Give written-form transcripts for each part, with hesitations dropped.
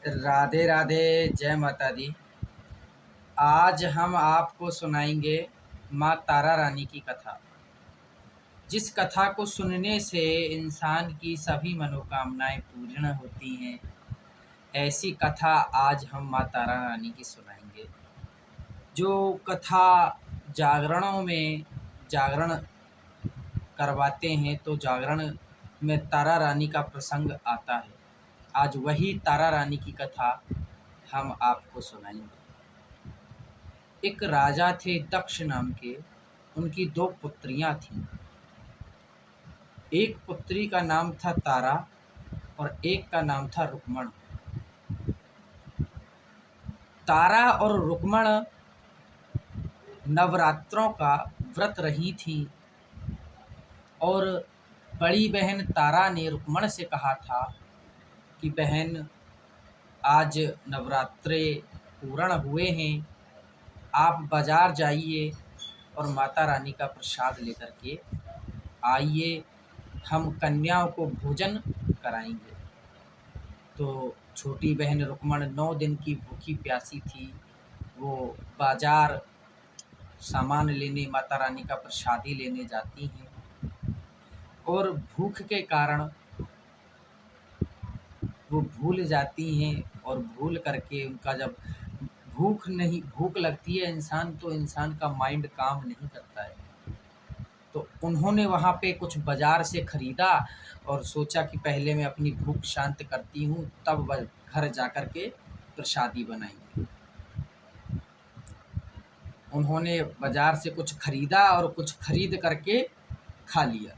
राधे राधे। जय माता दी। आज हम आपको सुनाएंगे माँ तारा रानी की कथा, जिस कथा को सुनने से इंसान की सभी मनोकामनाएं पूर्ण होती हैं। ऐसी कथा आज हम माँ तारा रानी की सुनाएंगे। जो कथा जागरणों में जागरण करवाते हैं, तो जागरण में तारा रानी का प्रसंग आता है। आज वही तारा रानी की कथा हम आपको सुनाएंगे। एक राजा थे दक्ष नाम के। उनकी दो पुत्रियां थीं। एक पुत्री का नाम था तारा और एक का नाम था रुक्मण। तारा और रुक्मण नवरात्रों का व्रत रही थी और बड़ी बहन तारा ने रुक्मण से कहा था कि बहन, आज नवरात्रे पूर्ण हुए हैं, आप बाजार जाइए और माता रानी का प्रसाद लेकर के आइए, हम कन्याओं को भोजन कराएंगे। तो छोटी बहन रुक्मण 9 दिन की भूखी प्यासी थी। वो बाजार सामान लेने, माता रानी का प्रसादी लेने जाती हैं और भूख के कारण वो भूल जाती हैं। और भूल करके उनका जब भूख लगती है इंसान, तो इंसान का माइंड काम नहीं करता है। तो उन्होंने वहाँ पे कुछ बाज़ार से ख़रीदा और सोचा कि पहले मैं अपनी भूख शांत करती हूँ, तब वह घर जाकर के प्रसादी बनाएंगे। उन्होंने बाज़ार से कुछ ख़रीदा और कुछ ख़रीद करके खा लिया।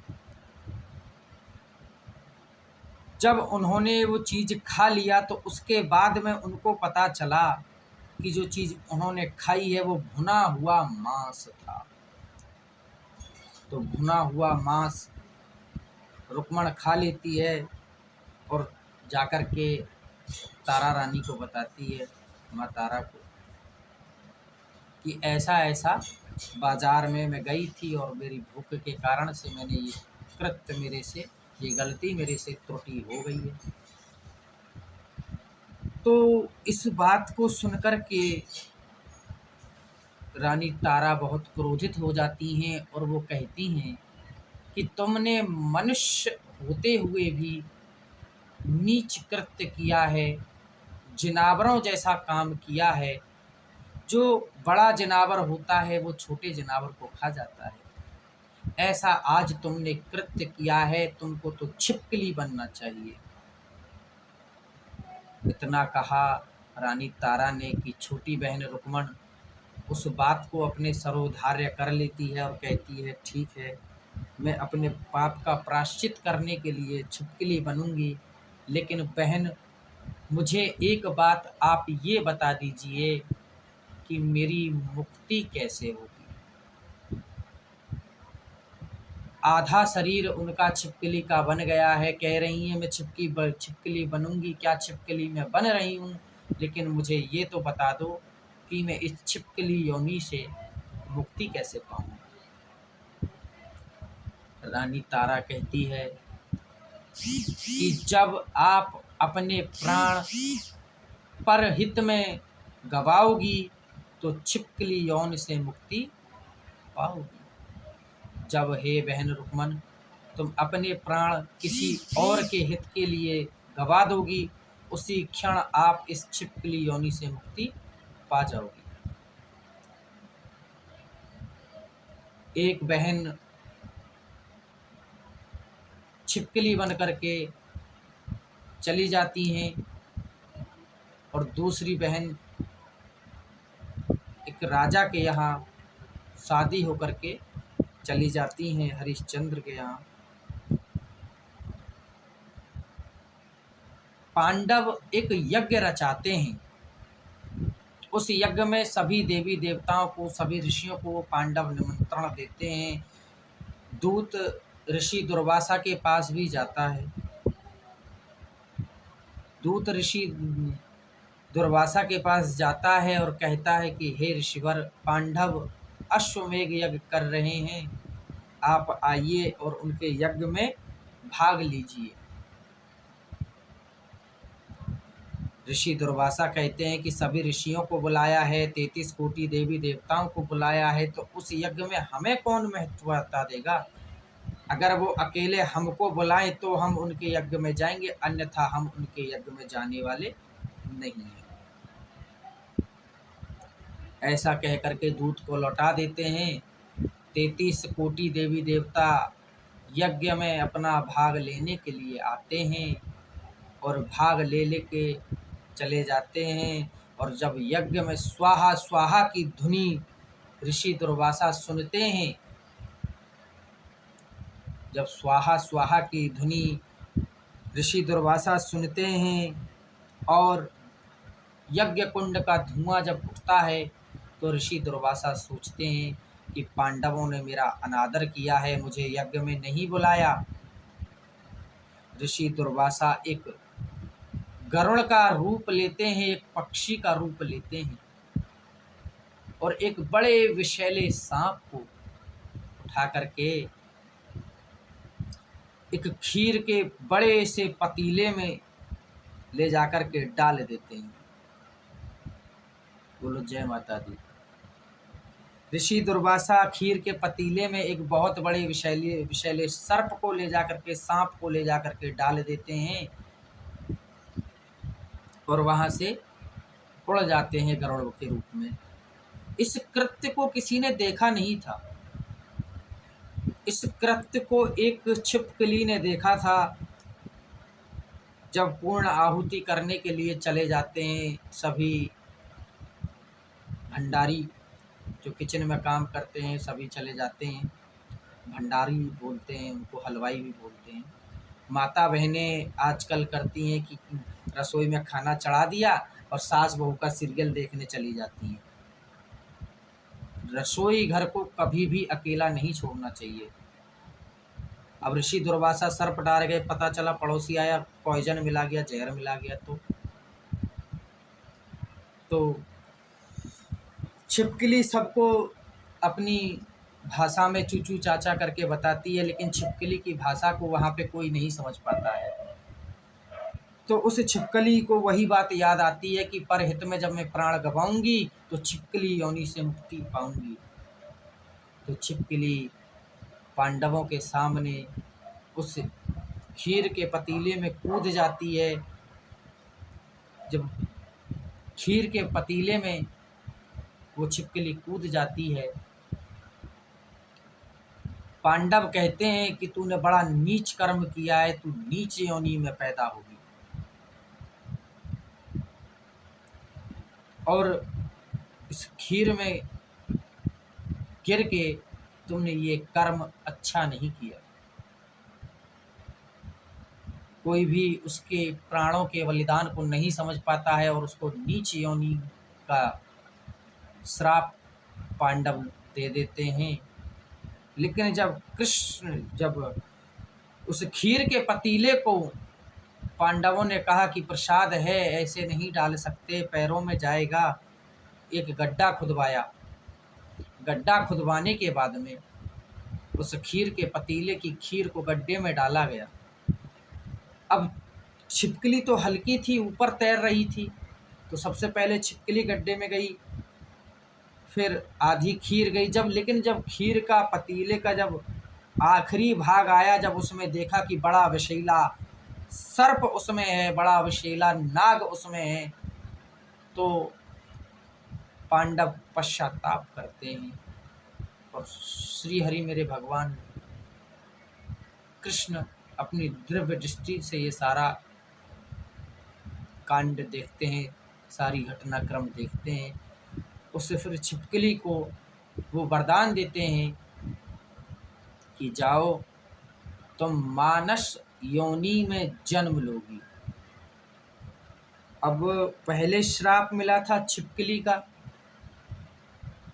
जब उन्होंने वो चीज़ खा लिया तो उसके बाद में उनको पता चला कि जो चीज़ उन्होंने खाई है वो भुना हुआ मांस था। तो भुना हुआ मांस रुक्मण खा लेती है और जाकर के तारा रानी को बताती है, माँ तारा को, कि ऐसा ऐसा बाज़ार में मैं गई थी और मेरी भूख के कारण से मैंने ये कृत्य मेरे से, ये गलती मेरे से त्रुटि हो गई है। तो इस बात को सुनकर के रानी तारा बहुत क्रोधित हो जाती हैं और वो कहती हैं कि तुमने मनुष्य होते हुए भी नीच कृत्य किया है, जिनावरों जैसा काम किया है। जो बड़ा जिनावर होता है वो छोटे जिनावर को खा जाता है। ऐसा आज तुमने कृत्य किया है, तुमको तो छिपकली बनना चाहिए। इतना कहा रानी तारा ने कि छोटी बहन रुक्मण उस बात को अपने सरोधार्य कर लेती है और कहती है, ठीक है, मैं अपने पाप का प्रायश्चित करने के लिए छिपकली बनूंगी। लेकिन बहन, मुझे एक बात आप ये बता दीजिए कि मेरी मुक्ति कैसे होगी। आधा शरीर उनका छिपकली का बन गया है। कह रही हैं, मैं छिपकली बनूंगी। क्या छिपकली मैं बन रही हूँ, लेकिन मुझे ये तो बता दो कि मैं इस छिपकली योनि से मुक्ति कैसे पाऊँ। रानी तारा कहती है कि जब आप अपने प्राण पर हित में गवाओगी तो छिपकली यौन से मुक्ति पाओगी। जब हे बहन रुक्मण तुम अपने प्राण किसी और के हित के लिए गवा दोगी, उसी क्षण आप इस छिपकली योनि से मुक्ति पा जाओगी। एक बहन छिपकली बन करके चली जाती हैं और दूसरी बहन एक राजा के यहाँ शादी होकर के चली जाती हैं, हरिश्चंद्र के यहाँ। पांडव एक यज्ञ रचाते हैं। उस यज्ञ में सभी देवी देवताओं को, सभी ऋषियों को पांडव निमंत्रण देते हैं। दूत ऋषि दुर्वासा के पास भी जाता है। दूत ऋषि दुर्वासा के पास जाता है और कहता है कि हे ऋषिवर, पांडव अश्वमेध यज्ञ कर रहे हैं, आप आइए और उनके यज्ञ में भाग लीजिए। ऋषि दुर्वासा कहते हैं कि सभी ऋषियों को बुलाया है, 33 कोटि देवी देवताओं को बुलाया है, तो उस यज्ञ में हमें कौन महत्वता देगा? अगर वो अकेले हमको बुलाएं तो हम उनके यज्ञ में जाएंगे, अन्यथा हम उनके यज्ञ में जाने वाले नहीं हैं। ऐसा कह करके दूत को लौटा देते हैं। 33 कोटि देवी देवता यज्ञ में अपना भाग लेने के लिए आते हैं और भाग ले लेके चले जाते हैं। और जब यज्ञ में स्वाहा स्वाहा की धुनी ऋषि दुर्वासा सुनते हैं, जब स्वाहा स्वाहा की धुनी ऋषि दुर्वासा सुनते हैं और यज्ञ कुंड का धुआं जब उठता है, तो ऋषि दुर्वासा सोचते हैं कि पांडवों ने मेरा अनादर किया है, मुझे यज्ञ में नहीं बुलाया। ऋषि दुर्वासा एक गरुड़ का रूप लेते हैं, एक पक्षी का रूप लेते हैं और एक बड़े विषैले सांप को उठा करके एक खीर के बड़े से पतीले में ले जाकर के डाल देते हैं। बोलो जय माता दी। ऋषि दुर्वासा खीर के पतीले में एक बहुत बड़े विषैले सर्प को ले जाकर के, सांप को ले जाकर के डाल देते हैं और वहां से उड़ जाते हैं गरुड़ के रूप में। इस कृत्य को किसी ने देखा नहीं था। इस कृत्य को एक छिपकली ने देखा था। जब पूर्ण आहुति करने के लिए चले जाते हैं सभी भंडारी, जो किचन में काम करते हैं, सभी चले जाते हैं। भंडारी बोलते हैं उनको, हलवाई भी बोलते हैं। माता बहनें आजकल करती हैं कि रसोई में खाना चढ़ा दिया और सास बहू का सीरियल देखने चली जाती हैं। रसोई घर को कभी भी अकेला नहीं छोड़ना चाहिए। अब ऋषि दुर्वासा सर्प डाल गए, पता चला पड़ोसी आया, पॉइजन मिला गया, जहर मिला गया, तो छिपकली सबको अपनी भाषा में चूचू चाचा करके बताती है, लेकिन छिपकली की भाषा को वहाँ पे कोई नहीं समझ पाता है। तो उस छिपकली को वही बात याद आती है कि परहित में जब मैं प्राण गवाऊंगी तो छिपकली योनि से मुक्ति पाऊंगी। तो छिपकली पांडवों के सामने उस खीर के पतीले में कूद जाती है। जब खीर के पतीले में वो छिपकली कूद जाती है, पांडव कहते हैं कि तूने बड़ा नीच कर्म किया है, तू नीच योनि में पैदा होगी और इस खीर में गिर के तुमने ये कर्म अच्छा नहीं किया। कोई भी उसके प्राणों के बलिदान को नहीं समझ पाता है और उसको नीच योनि का श्राप पांडव दे देते हैं। लेकिन जब कृष्ण जब उस खीर के पतीले को पांडवों ने कहा कि प्रसाद है, ऐसे नहीं डाल सकते, पैरों में जाएगा, एक गड्ढा खुदवाया। गड्ढा खुदवाने के बाद में उस खीर के पतीले की खीर को गड्ढे में डाला गया। अब छिपकली तो हल्की थी, ऊपर तैर रही थी, तो सबसे पहले छिपकली गड्ढे में गई, फिर आधी खीर गई। लेकिन जब खीर का पतीले का जब आखिरी भाग आया, जब उसमें देखा कि बड़ा विषैला सर्प उसमें है, बड़ा विषैला नाग उसमें है, तो पांडव पश्चाताप करते हैं और श्री हरि मेरे भगवान कृष्ण अपनी दिव्य दृष्टि से ये सारा कांड देखते हैं, सारी घटनाक्रम देखते हैं। उससे फिर छिपकली को वो वरदान देते हैं कि जाओ तुम मानस योनि में जन्म लोगी। अब पहले श्राप मिला था छिपकली का,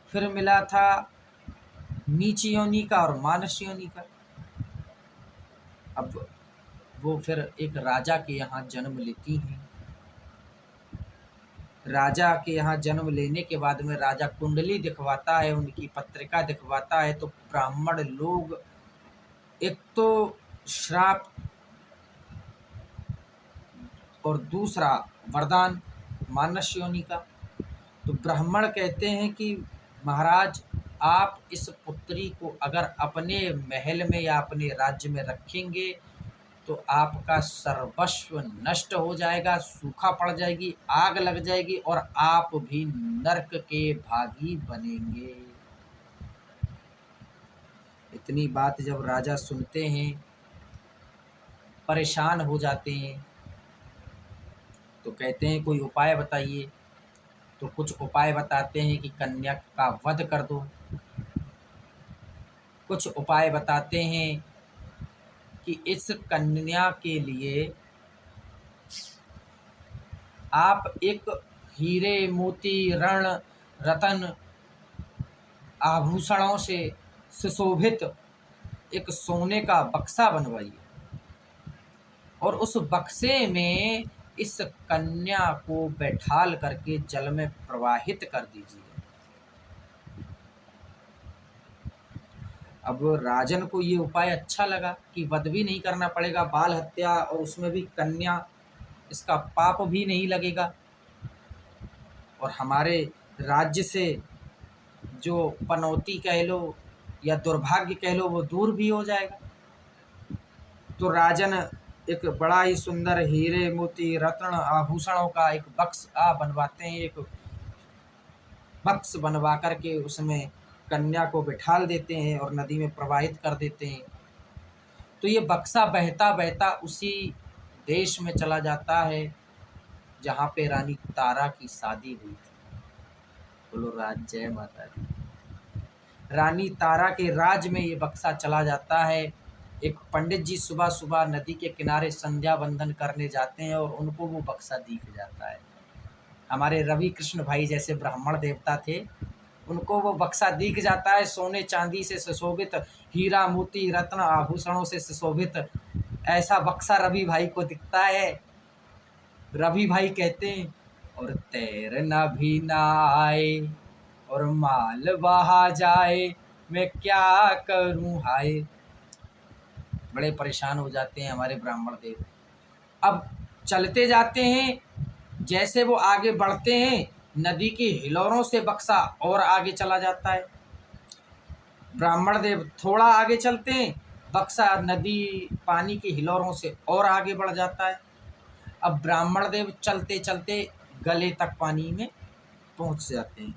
फिर मिला था नीच योनि का और मानस योनि का। अब वो फिर एक राजा के यहाँ जन्म लेती हैं। राजा के यहाँ जन्म लेने के बाद में राजा कुंडली दिखवाता है, उनकी पत्रिका दिखवाता है, तो ब्राह्मण लोग एक तो श्राप और दूसरा वरदान मानस योनि का। तो ब्राह्मण कहते हैं कि महाराज, आप इस पुत्री को अगर अपने महल में या अपने राज्य में रखेंगे तो आपका सर्वस्व नष्ट हो जाएगा, सूखा पड़ जाएगी, आग लग जाएगी और आप भी नरक के भागी बनेंगे। इतनी बात जब राजा सुनते हैं, परेशान हो जाते हैं, तो कहते हैं कोई उपाय बताइए। तो कुछ उपाय बताते हैं कि कन्या का वध कर दो, कुछ उपाय बताते हैं कि इस कन्या के लिए आप एक हीरे मोती रण रतन आभूषणों से सुशोभित एक सोने का बक्सा बनवाइए और उस बक्से में इस कन्या को बैठाल करके जल में प्रवाहित कर दीजिए। अब राजन को ये उपाय अच्छा लगा कि वध भी नहीं करना पड़ेगा, बाल हत्या और उसमें भी कन्या, इसका पाप भी नहीं लगेगा और हमारे राज्य से जो पनौती कह लो या दुर्भाग्य कह लो वो दूर भी हो जाएगा। तो राजन एक बड़ा ही सुंदर हीरे मोती रत्न आभूषणों का एक बक्स बनवाते हैं, एक बक्स बनवा करके उसमें कन्या को बिठाल देते हैं और नदी में प्रवाहित कर देते हैं। तो ये बक्सा बहता बहता उसी देश में चला जाता है जहाँ पे रानी तारा की शादी हुई थी। बोलो राज जय माता दी। रानी तारा के राज में ये बक्सा चला जाता है। एक पंडित जी सुबह सुबह नदी के किनारे संध्या वंदन करने जाते हैं और उनको वो बक्सा दिख जाता है। हमारे रवि कृष्ण भाई जैसे ब्राह्मण देवता थे, उनको वो बक्सा दिख जाता है, सोने चांदी से सुशोभित, हीरा मोती रत्न आभूषणों से सुशोभित ऐसा बक्सा रवि भाई को दिखता है। रवि भाई कहते हैं और तैरना भी ना आए और माल बहा जाए, मैं क्या करूं हाय। बड़े परेशान हो जाते हैं हमारे ब्राह्मण देव। अब चलते जाते हैं, जैसे वो आगे बढ़ते हैं नदी की हिलोरों से बक्सा और आगे चला जाता है। ब्राह्मण देव थोड़ा आगे चलते हैं, बक्सा नदी पानी की हिलोरों से और आगे बढ़ जाता है। अब ब्राह्मण देव चलते चलते गले तक पानी में पहुंच जाते हैं।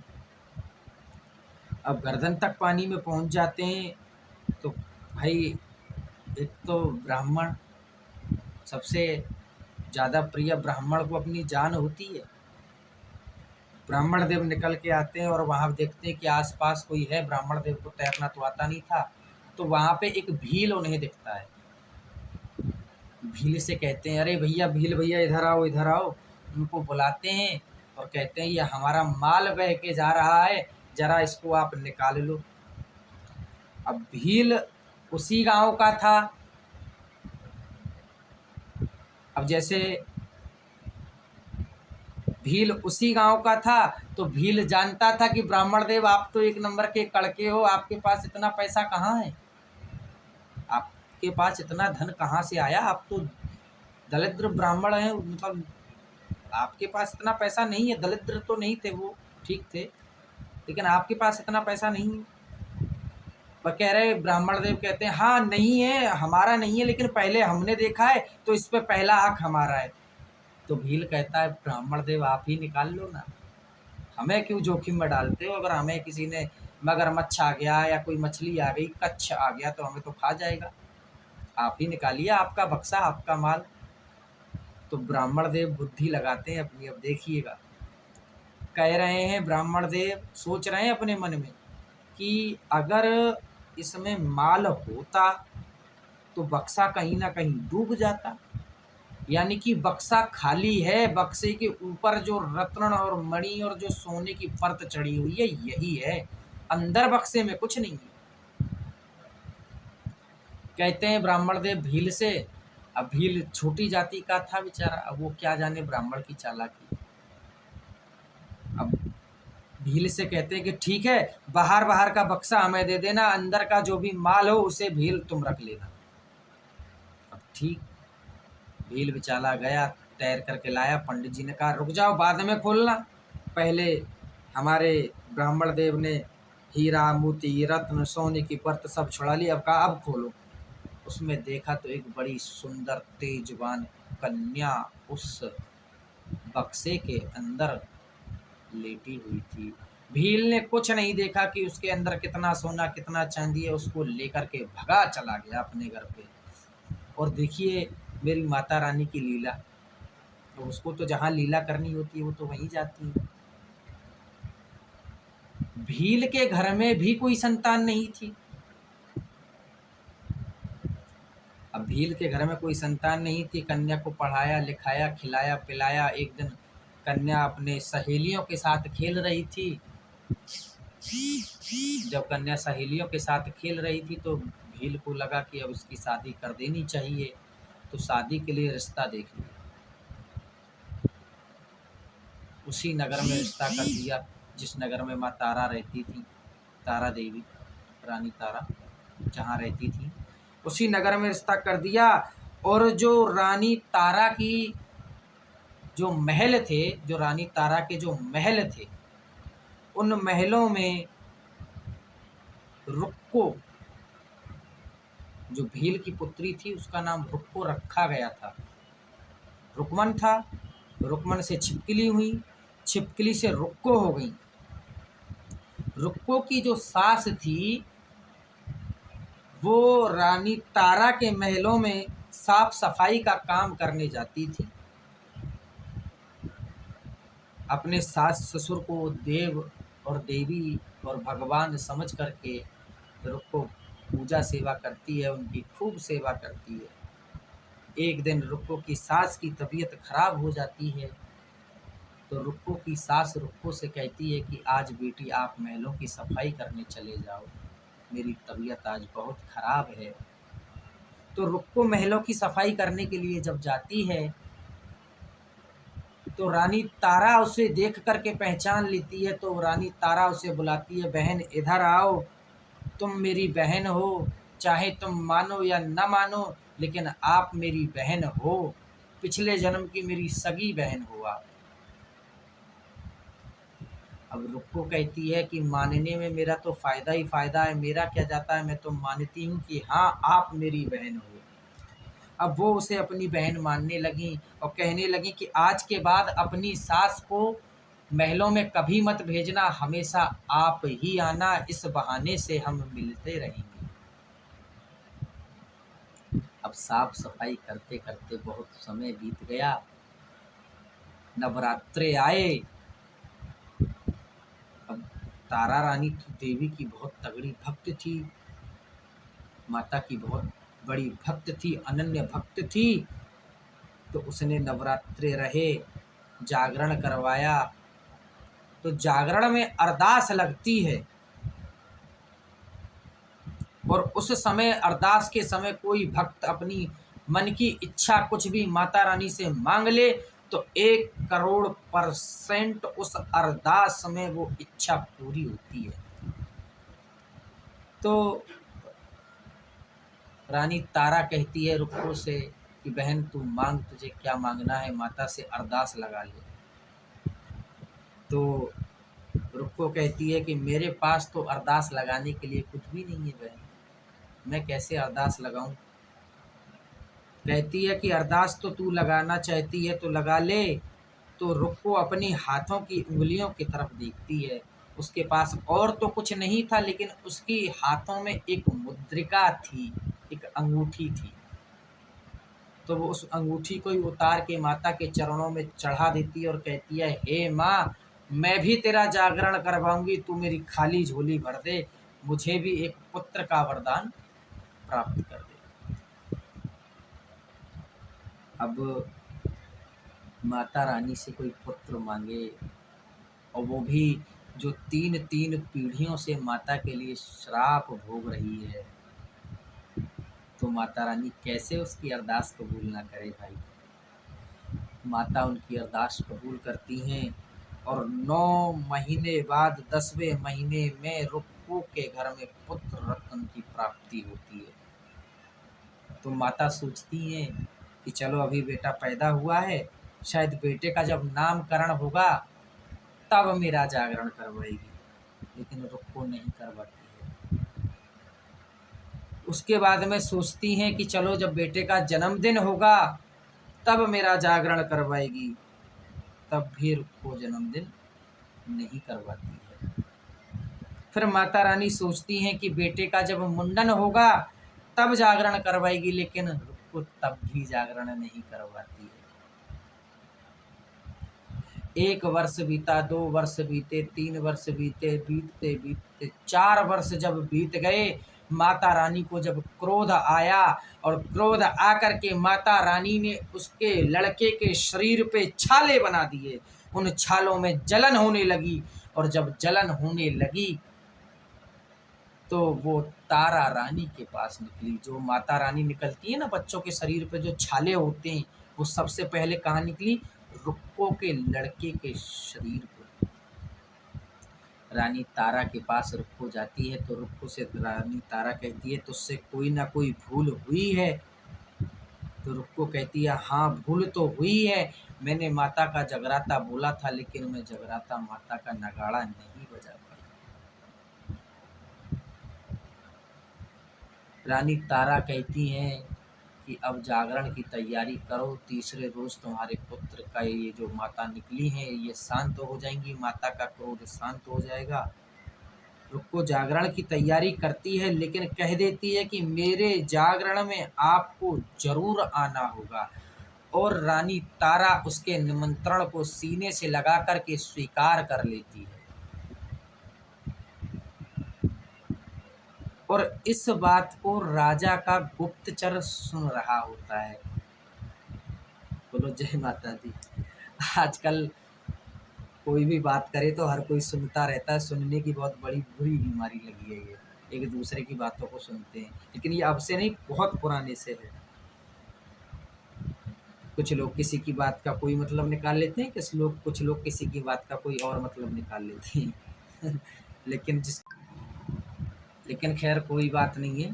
अब गर्दन तक पानी में पहुंच जाते हैं तो भाई, एक तो ब्राह्मण सबसे ज़्यादा प्रिय ब्राह्मण को अपनी जान होती है। ब्राह्मण देव निकल के आते हैं और वहाँ देखते हैं कि आसपास कोई है। ब्राह्मण देव को तैरना तो आता नहीं था, तो वहाँ पे एक भील उन्हें दिखता है। भील से कहते हैं, अरे भैया, भील भैया इधर आओ इधर आओ। उनको बुलाते हैं और कहते हैं ये हमारा माल बह के जा रहा है, जरा इसको आप निकाल लो। अब भील उसी गांव का था। अब जैसे भील उसी गांव का था तो भील जानता था कि ब्राह्मण देव आप तो एक नंबर के कड़के हो, आपके पास इतना पैसा कहाँ है, आपके पास इतना धन कहाँ से आया, आप तो दरिद्र ब्राह्मण हैं, मतलब आपके पास इतना पैसा नहीं है। दरिद्र तो नहीं थे वो, ठीक थे, लेकिन आपके पास इतना पैसा नहीं है। पर कह रहे, ब्राह्मण देव कहते हैं हाँ नहीं है, हमारा नहीं है, लेकिन पहले हमने देखा है तो इस पे पहला हक हमारा है। तो भील कहता है ब्राह्मण देव आप ही निकाल लो ना, हमें क्यों जोखिम में डालते हो। अगर हमें किसी ने मगरमच्छ आ गया या कोई मछली आ गई, कच्छ आ गया तो हमें तो खा जाएगा, आप ही निकालिए, आपका बक्सा आपका माल। तो ब्राह्मण देव बुद्धि लगाते हैं अपनी। अब देखिएगा, कह रहे हैं ब्राह्मण देव, सोच रहे हैं अपने मन में कि अगर इसमें माल होता तो बक्सा कहीं ना कहीं डूब जाता, यानी कि बक्सा खाली है, बक्से के ऊपर जो रत्न और मणि और जो सोने की परत चढ़ी हुई है यही है, अंदर बक्से में कुछ नहीं है। कहते हैं ब्राह्मण देव भील से, अब भील छोटी जाति का था बेचारा, अब वो क्या जाने ब्राह्मण की चालाकी। अब भील से कहते हैं कि ठीक है, बाहर बाहर का बक्सा हमें दे देना, अंदर का जो भी माल हो उसे भील तुम रख लेना। अब ठीक, भील बेचारा गया, तैर करके लाया। पंडित जी ने कहा रुक जाओ, बाद में खोलना, पहले हमारे ब्राह्मण देव ने हीरा मोती रत्न सोने की परत सब छुड़ा ली, अब कहा अब खोलो। उसमें देखा तो एक बड़ी सुंदर तेजवान कन्या उस बक्से के अंदर लेटी हुई थी। भील ने कुछ नहीं देखा कि उसके अंदर कितना सोना कितना चांदी है, उसको लेकर के भगा चला गया अपने घर पे। और देखिए मेरी माता रानी की लीला, तो उसको तो जहाँ लीला करनी होती है वो तो वहीं जाती है। भील के घर में भी कोई संतान नहीं थी। अब भील के घर में कोई संतान नहीं थी, कन्या को पढ़ाया लिखाया खिलाया पिलाया। एक दिन कन्या अपने सहेलियों के साथ खेल रही थी। जब कन्या सहेलियों के साथ खेल रही थी तो भील को लगा कि अब उसकी शादी कर देनी चाहिए, तो शादी के लिए रिश्ता देख लिया। उसी नगर में रिश्ता कर दिया जिस नगर में माँ तारा रहती थी, तारा देवी, रानी तारा जहाँ रहती थी, उसी नगर में रिश्ता कर दिया। और जो रानी तारा की जो महल थे, जो रानी तारा के जो महल थे, उन महलों में रुक्को, जो भील की पुत्री थी, उसका नाम रुक्को रखा गया था। रुक्मन था, रुक्मन से छिपकली हुई, छिपकली से रुक्को हो गई। रुक्को की जो सास थी वो रानी तारा के महलों में साफ सफाई का काम करने जाती थी। अपने सास ससुर को देव और देवी और भगवान समझ करके रुक्को पूजा सेवा करती है, उनकी खूब सेवा करती है। एक दिन रुक्को की सास की तबीयत खराब हो जाती है, तो रुक्को की सास रुक्को से कहती है कि आज बेटी आप महलों की सफाई करने चले जाओ, मेरी तबीयत आज बहुत खराब है। तो रुक्को महलों की सफाई करने के लिए जब जाती है तो रानी तारा उसे देख करके पहचान लेती है। तो रानी तारा उसे बुलाती है, बहन इधर आओ, तुम मेरी बहन हो, चाहे तुम मानो या न मानो, लेकिन आप मेरी बहन हो, पिछले जन्म की मेरी सगी बहन हो आप। अब रुक्को कहती है कि मानने में मेरा तो फ़ायदा ही फ़ायदा है, मेरा क्या जाता है, मैं तो मानती हूँ कि हाँ आप मेरी बहन हो। अब वो उसे अपनी बहन मानने लगी और कहने लगी कि आज के बाद अपनी सास को महलों में कभी मत भेजना, हमेशा आप ही आना, इस बहाने से हम मिलते रहेंगे। अब साफ सफाई करते करते बहुत समय बीत गया, नवरात्रे आए। अब तारा रानी तो देवी की बहुत तगड़ी भक्त थी, माता की बहुत बड़ी भक्त थी, अनन्य भक्त थी। तो उसने नवरात्रे रहे, जागरण करवाया। तो जागरण में अरदास लगती है और उस समय अरदास के समय कोई भक्त अपनी मन की इच्छा कुछ भी माता रानी से मांग ले तो 1 करोड़% उस अरदास में वो इच्छा पूरी होती है। तो रानी तारा कहती है रुक्को से कि बहन तू मांग, तुझे क्या मांगना है, माता से अरदास लगा ले। तो रुक्को कहती है कि मेरे पास तो अरदास लगाने के लिए कुछ भी नहीं है बहन, मैं कैसे अरदास लगाऊं। कहती है कि अरदास तो तू लगाना चाहती है तो लगा ले। तो रुक्को अपनी हाथों की उंगलियों की तरफ देखती है, उसके पास और तो कुछ नहीं था, लेकिन उसकी हाथों में एक मुद्रिका थी, एक अंगूठी थी। तो वो उस अंगूठी को ही उतार के माता के चरणों में चढ़ा देती है और कहती है, हे माँ, मैं भी तेरा जागरण करवाऊंगी, तू मेरी खाली झोली भर दे, मुझे भी एक पुत्र का वरदान प्राप्त कर दे। अब माता रानी से कोई पुत्र मांगे और वो भी जो 3 पीढ़ियों से माता के लिए श्राप भोग रही है, तो माता रानी कैसे उसकी अरदास कबूल ना करे भाई। माता उनकी अरदास कबूल करती हैं और 9 महीने बाद 10वें महीने में रुक्को के घर में पुत्र रत्न की प्राप्ति होती है। तो माता सोचती हैं कि चलो अभी बेटा पैदा हुआ है शायद बेटे का जब नामकरण होगा तब मेरा जागरण करवाएगी, लेकिन रुक्को नहीं करवाती है। उसके बाद में सोचती हैं कि चलो जब बेटे का जन्मदिन होगा तब मेरा जागरण करवाएगी, तब भी रुक्को जन्मदिन नहीं करवाती है। फिर माता रानी सोचती हैं कि बेटे का जब मुंडन होगा तब जागरण करवाएगी, लेकिन रुक्को तब भी जागरण नहीं करवाती है। 1 वर्ष बीता, 2 वर्ष बीते, 3 वर्ष बीते, बीतते बीतते 4 वर्ष जब बीत गए, माता रानी को जब क्रोध आया और क्रोध आकर के माता रानी ने उसके लड़के के शरीर पे छाले बना दिए। उन छालों में जलन होने लगी, और जब जलन होने लगी तो वो तारा रानी के पास निकली। जो माता रानी निकलती है ना बच्चों के शरीर पे जो छाले होते हैं, वो सबसे पहले कहाँ निकली? रुक्को के लड़के के शरीर पे। रानी तारा के पास रुक्को जाती है तो रुक्को से रानी तारा कहती है तुझसे कोई ना कोई भूल हुई है? तो रुक्को कहती है हाँ भूल तो हुई है, मैंने माता का जगराता बोला था लेकिन मैं जगराता माता का नगाड़ा नहीं बजा पाई। रानी तारा कहती हैं कि अब जागरण की तैयारी करो, तीसरे रोज तुम्हारे पुत्र का ये जो माता निकली है ये शांत हो जाएंगी, माता का क्रोध शांत हो जाएगा। रुक्को जागरण की तैयारी करती है, लेकिन कह देती है कि मेरे जागरण में आपको जरूर आना होगा। और रानी तारा उसके निमंत्रण को सीने से लगा कर के स्वीकार कर लेती है। और इस बात को राजा का गुप्तचर सुन रहा होता है। बोलो जय माता दी। आजकल कोई भी बात करे तो हर कोई सुनता रहता है, सुनने की बहुत बड़ी बुरी बीमारी लगी है ये, एक दूसरे की बातों को सुनते हैं। लेकिन ये अब से नहीं, बहुत पुराने से है। कुछ लोग किसी की बात का कोई मतलब निकाल लेते हैं, कुछ लोग किसी की बात का कोई और मतलब निकाल लेते हैं लेकिन खैर कोई बात नहीं है।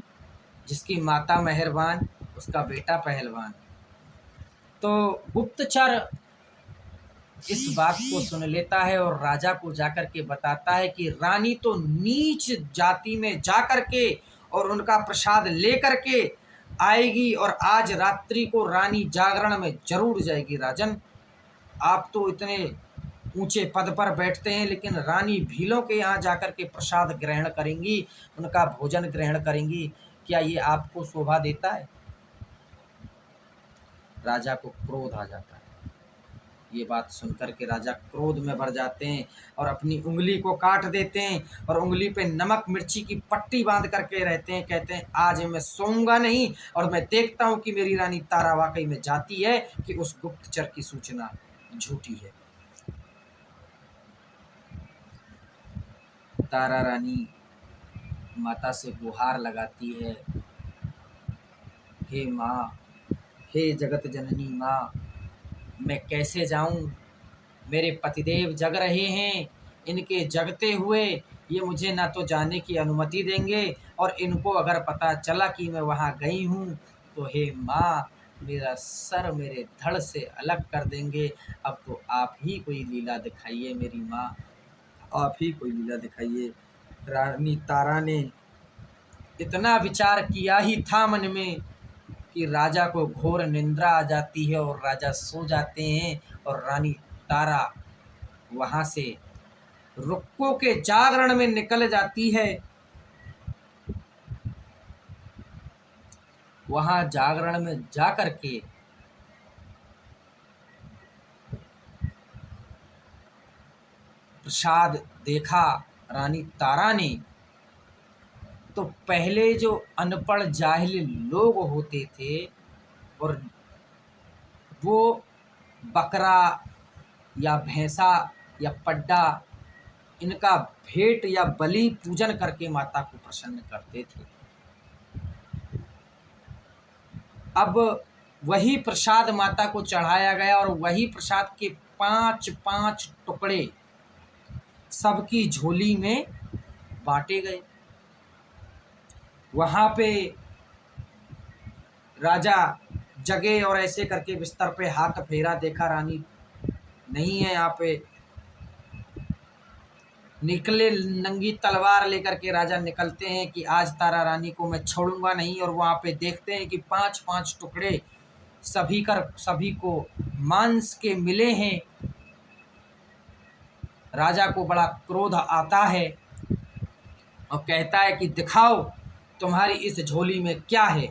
जिसकी माता मेहरबान उसका बेटा पहलवान। तो गुप्तचर इस बात को सुन लेता है और राजा को जाकर के बताता है कि रानी तो नीच जाति में जाकर के और उनका प्रसाद लेकर के आएगी, और आज रात्रि को रानी जागरण में जरूर जाएगी। राजन, आप तो इतने ऊंचे पद पर बैठते हैं, लेकिन रानी भीलों के यहाँ जाकर के प्रसाद ग्रहण करेंगी, उनका भोजन ग्रहण करेंगी, क्या ये आपको शोभा देता है? राजा को क्रोध आ जाता है। ये बात सुनकर के राजा क्रोध में भर जाते हैं और अपनी उंगली को काट देते हैं और उंगली पे नमक मिर्ची की पट्टी बांध करके रहते हैं। कहते हैं आज मैं सोऊंगा नहीं और मैं देखता हूं कि मेरी रानी तारा वाकई में जाती है कि उस गुप्तचर की सूचना झूठी है। तारा रानी माता से गुहार लगाती है, हे माँ, हे जगत जननी माँ, मैं कैसे जाऊं? मेरे पतिदेव जग रहे हैं, इनके जगते हुए ये मुझे ना तो जाने की अनुमति देंगे, और इनको अगर पता चला कि मैं वहाँ गई हूँ तो हे माँ, मेरा सर मेरे धड़ से अलग कर देंगे। अब तो आप ही कोई लीला दिखाइए मेरी माँ, आप ही कोई लीला दिखाइए। रानी तारा ने इतना विचार किया ही था मन में कि राजा को घोर निंद्रा आ जाती है और राजा सो जाते हैं, और रानी तारा वहां से रुक्को के जागरण में निकल जाती है। वहां जागरण में जाकर के प्रसाद देखा रानी तारा ने, तो पहले जो अनपढ़ जाहिल लोग होते थे और वो बकरा या भैंसा या पड्डा इनका भेंट या बलि पूजन करके माता को प्रसन्न करते थे, अब वही प्रसाद माता को चढ़ाया गया और वही प्रसाद के 5-5 टुकड़े सबकी झोली में बांटे गए। वहां पे राजा जगे और ऐसे करके बिस्तर पे हाथ फेरा, देखा रानी नहीं है यहाँ पे। निकले, नंगी तलवार लेकर के राजा निकलते हैं कि आज तारा रानी को मैं छोड़ूंगा नहीं। और वहाँ पे देखते हैं कि 5-5 टुकड़े सभी को मांस के मिले हैं। राजा को बड़ा क्रोध आता है और कहता है कि दिखाओ तुम्हारी इस झोली में क्या है।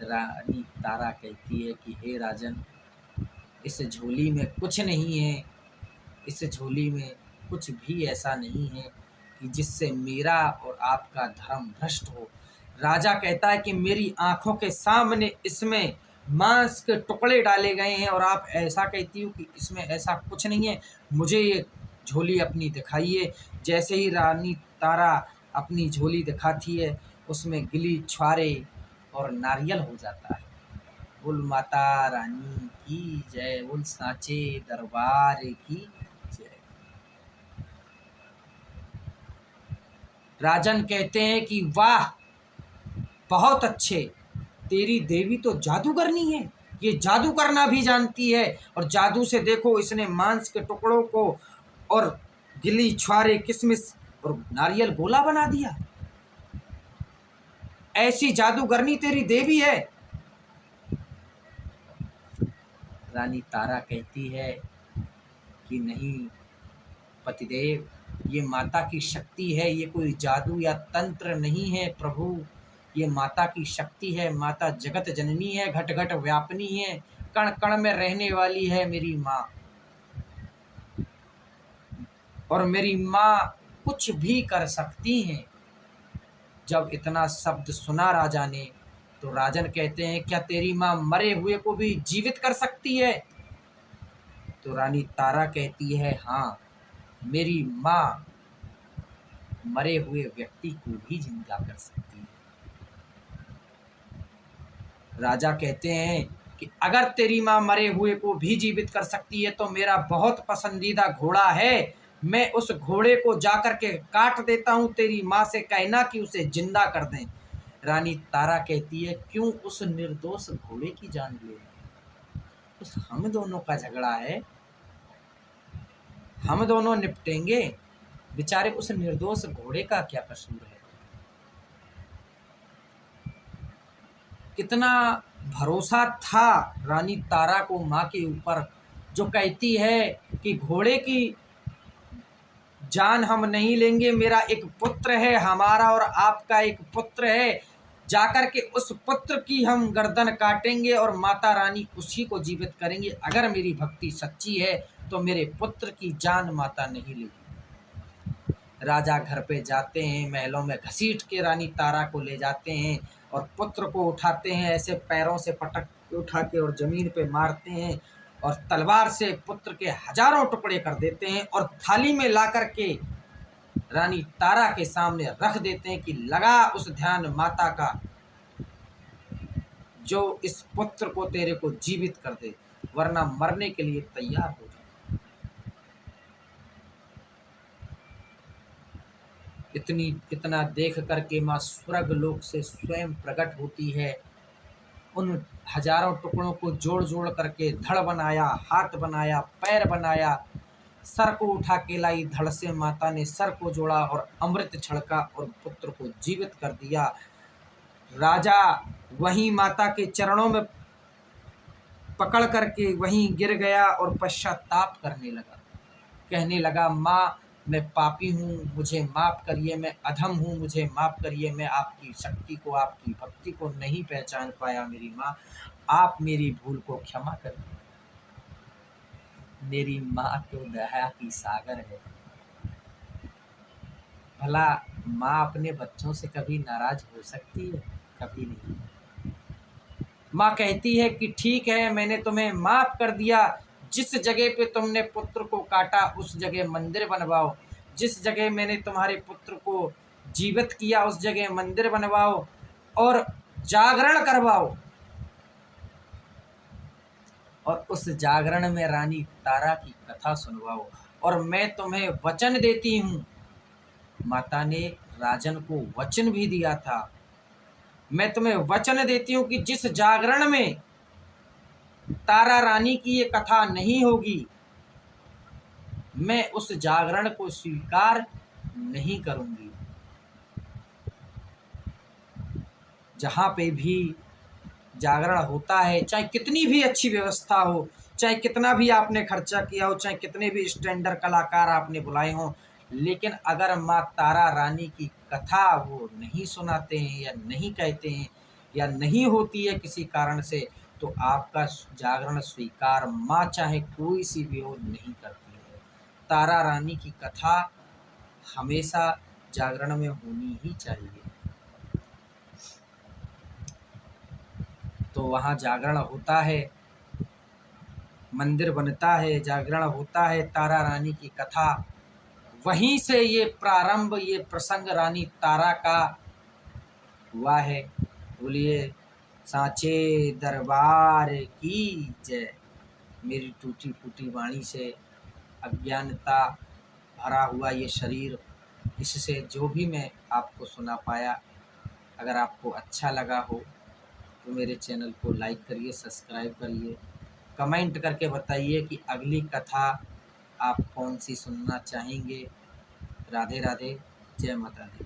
रानी तारा कहती है कि हे राजन, इस झोली में कुछ नहीं है, इस झोली में कुछ भी ऐसा नहीं है कि जिससे मेरा और आपका धर्म भ्रष्ट हो। राजा कहता है कि मेरी आंखों के सामने इसमें मांस के टुकड़े डाले गए हैं और आप ऐसा कहती हो कि इसमें ऐसा कुछ नहीं है, मुझे ये झोली अपनी दिखाइए। जैसे ही रानी तारा अपनी झोली दिखाती है, उसमें गिली छुआरे और नारियल हो जाता है। बोल माता रानी की जय, बोल सांचे दरबार की जय। राजन कहते हैं कि वाह, बहुत अच्छे, तेरी देवी तो जादूगरनी है, ये जादू करना भी जानती है। और जादू से देखो इसने मांस के टुकड़ों को और गिली छुआरे, किशमिश और नारियल गोला बना दिया। ऐसी जादूगरनी तेरी देवी है। रानी तारा कहती है कि नहीं पतिदेव, ये माता की शक्ति है, ये कोई जादू या तंत्र नहीं है प्रभु, ये माता की शक्ति है। माता जगत जननी है, घट घट व्यापिनी है, कण कण में रहने वाली है मेरी माँ। और मेरी माँ कुछ भी कर सकती हैं। जब इतना शब्द सुना राजा ने, तो राजन कहते हैं क्या तेरी माँ मरे हुए को भी जीवित कर सकती है? तो रानी तारा कहती है हाँ, मेरी माँ मरे हुए व्यक्ति को भी जिंदा कर सकती है। राजा कहते हैं कि अगर तेरी माँ मरे हुए को भी जीवित कर सकती है तो मेरा बहुत पसंदीदा घोड़ा है, मैं उस घोड़े को जाकर के काट देता हूँ, तेरी माँ से कहना कि उसे जिंदा कर दें। रानी तारा कहती है क्यों उस निर्दोष घोड़े की जान ले? उस हम दोनों का झगड़ा है, हम दोनों निपटेंगे, बेचारे उस निर्दोष घोड़े का क्या कसूर है? कितना भरोसा था रानी तारा को माँ के ऊपर, जो कहती है कि घोड़े की जान हम नहीं लेंगे, मेरा एक पुत्र है, हमारा और आपका एक पुत्र है, जाकर के उस पुत्र की हम गर्दन काटेंगे और माता रानी उसी को जीवित करेंगे। अगर मेरी भक्ति सच्ची है तो मेरे पुत्र की जान माता नहीं लेगी। राजा घर पे जाते हैं, महलों में घसीट के रानी तारा को ले जाते हैं और पुत्र को उठाते हैं, ऐसे पैरों से पटक के उठा के और ज़मीन पे मारते हैं और तलवार से पुत्र के हजारों टुकड़े कर देते हैं और थाली में ला कर के रानी तारा के सामने रख देते हैं कि लगा उस ध्यान माता का, जो इस पुत्र को तेरे को जीवित कर दे, वरना मरने के लिए तैयार हो जाए। इतना देख करके माँ स्वर्ग लोक से स्वयं प्रकट होती है। उन हजारों टुकड़ों को जोड़ जोड़ करके धड़ बनाया, हाथ बनाया, पैर बनाया, सर को उठा के लाई, धड़ से माता ने सर को जोड़ा और अमृत छड़का और पुत्र को जीवित कर दिया। राजा वहीं माता के चरणों में पकड़ करके वहीं गिर गया और पश्चाताप करने लगा, कहने लगा माँ मैं पापी हूँ, मुझे माफ़ करिए, मैं अधम हूँ, मुझे माफ़ करिए, मैं आपकी शक्ति को, आपकी भक्ति को नहीं पहचान पाया मेरी माँ, आप मेरी भूल को क्षमा करिए। मेरी माँ तो दया की सागर है। भला माँ अपने बच्चों से कभी नाराज हो सकती है? कभी नहीं। माँ कहती है कि ठीक है, मैंने तुम्हें माफ़ कर दिया, जिस जगह पे तुमने पुत्र को काटा उस जगह मंदिर बनवाओ, जिस जगह मैंने तुम्हारे पुत्र को जीवित किया उस जगह मंदिर बनवाओ और जागरण करवाओ, और उस जागरण में रानी तारा की कथा सुनवाओ, और मैं तुम्हें वचन देती हूँ। माता ने राजन को वचन भी दिया था मैं तुम्हें वचन देती हूँ कि जिस जागरण में तारा रानी की ये कथा नहीं होगी, मैं उस जागरण को स्वीकार नहीं करूँगी। जहाँ पे भी जागरण होता है, चाहे कितनी भी अच्छी व्यवस्था हो, चाहे कितना भी आपने खर्चा किया हो, चाहे कितने भी स्टैंडर्ड कलाकार आपने बुलाए हों, लेकिन अगर माँ तारा रानी की कथा वो नहीं सुनाते हैं या नहीं कहते हैं या नहीं होती है किसी कारण से, तो आपका जागरण स्वीकार माँ चाहे कोई सी भी हो नहीं करती है। तारा रानी की कथा हमेशा जागरण में होनी ही चाहिए। तो वहाँ जागरण होता है, मंदिर बनता है, जागरण होता है, तारा रानी की कथा, वहीं से ये प्रारंभ, ये प्रसंग रानी तारा का हुआ है। बोलिए सांचे दरबार की जय। मेरी टूटी फूटी वाणी से, अज्ञानता भरा हुआ ये शरीर, इससे जो भी मैं आपको सुना पाया, अगर आपको अच्छा लगा हो तो मेरे चैनल को लाइक करिए, सब्सक्राइब करिए, कमेंट करके बताइए कि अगली कथा आप कौन सी सुनना चाहेंगे। राधे राधे, जय माता दी।